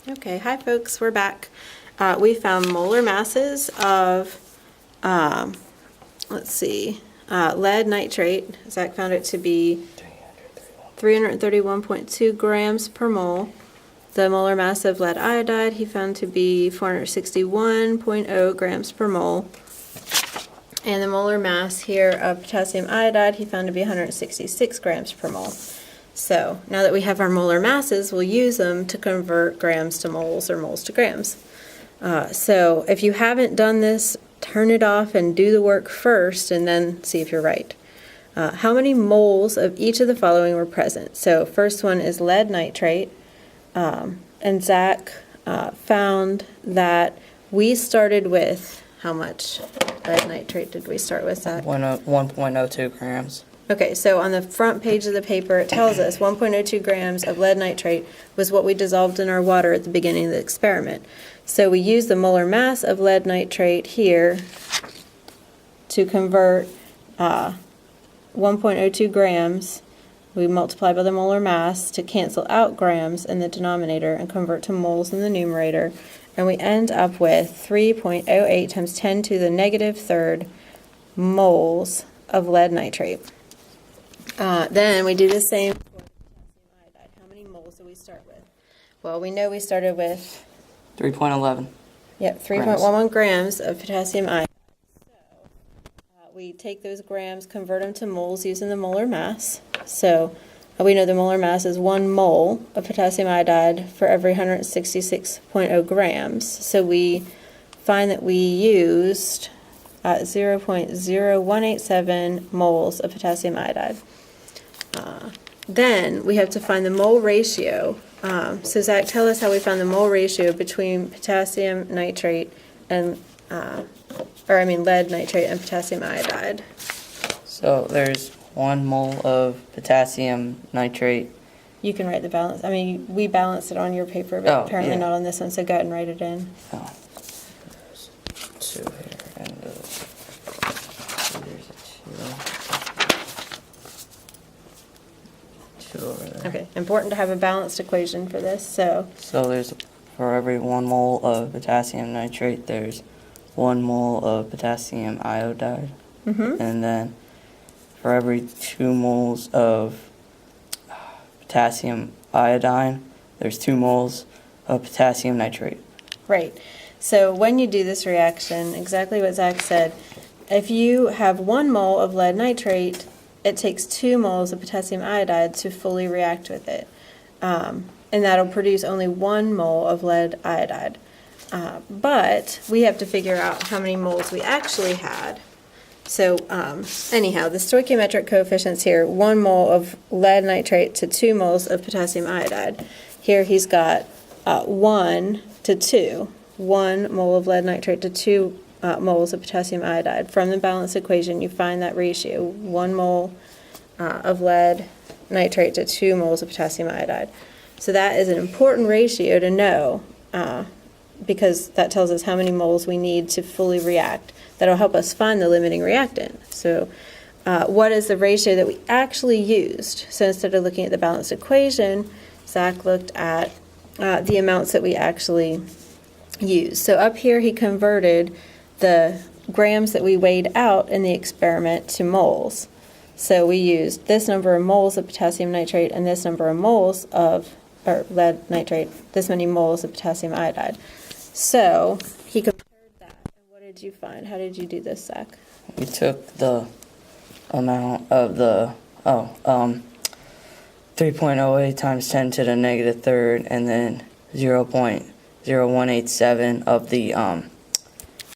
Okay, hi folks, we're back. We found molar masses of, lead nitrate. Zach found it to be 331.2 grams per mole. The molar mass of lead iodide he found to be 461.0 grams per mole. And the molar mass here of potassium iodide he found to be 166 grams per mole. So now that we have our molar masses, we'll use them to convert grams to moles or moles to grams. So if you haven't done this, turn it off and do the work first and then see if you're right. How many moles of each of the following were present? So first one is lead nitrate. And Zach found that we started with, how much lead nitrate did we start with, Zach? 1.02 grams. Okay, so on the front page of the paper, it tells us 1.02 grams of lead nitrate was what we dissolved in our water at the beginning of the experiment. So we use the molar mass of lead nitrate here to convert 1.02 grams. We multiply by the molar mass to cancel out grams in the denominator and convert to moles in the numerator. And we end up with 3.08 times 10 to the negative third moles of lead nitrate. Then we do the same for potassium iodide. How many moles do we start with? Well, we know we started with 3.11. Yep, 3.11 grams of potassium iodide. So we take those grams, convert them to moles using the molar mass. So we know the molar mass is 1 mole of potassium iodide for every 166.0 grams. So we find that we used 0.0187 moles of potassium iodide. Then we have to find the mole ratio. So Zach, tell us how we found the mole ratio between potassium nitrate and, lead nitrate and potassium iodide. So there's 1 mole of potassium nitrate. You can write the balance. I mean, we balanced it on your paper, but apparently not on this one, so go ahead and write it in. Oh. There's 2 here, and there's a 2 over there. Okay, important to have a balanced equation for this, so. So there's, for every 1 mole of potassium nitrate, there's 1 mole of potassium iodide. And then for every 2 moles of potassium iodine, there's 2 moles of potassium nitrate. Right. So when you do this reaction, exactly what Zach said, if you have 1 mole of lead nitrate, it takes 2 moles of potassium iodide to fully react with it. And that'll produce only 1 mole of lead iodide. But we have to figure out how many moles we actually had. So anyhow, the stoichiometric coefficients here, 1 mole of lead nitrate to 2 moles of potassium iodide. Here he's got 1 to 2, 1 mole of lead nitrate to 2 moles of potassium iodide. From the balanced equation, you find that ratio, 1 mole of lead nitrate to 2 moles of potassium iodide. So that is an important ratio to know because that tells us how many moles we need to fully react. That'll help us find the limiting reactant. So what is the ratio that we actually used? So instead of looking at the balanced equation, Zach looked at the amounts that we actually used. So up here he converted the grams that we weighed out in the experiment to moles. So we used this number of moles of potassium nitrate and this number of moles of lead nitrate, this many moles of potassium iodide. So he compared that. And what did you find? How did you do this, Zach? We took the amount of the 3.08 times 10 to the negative third, and then 0.0187 of the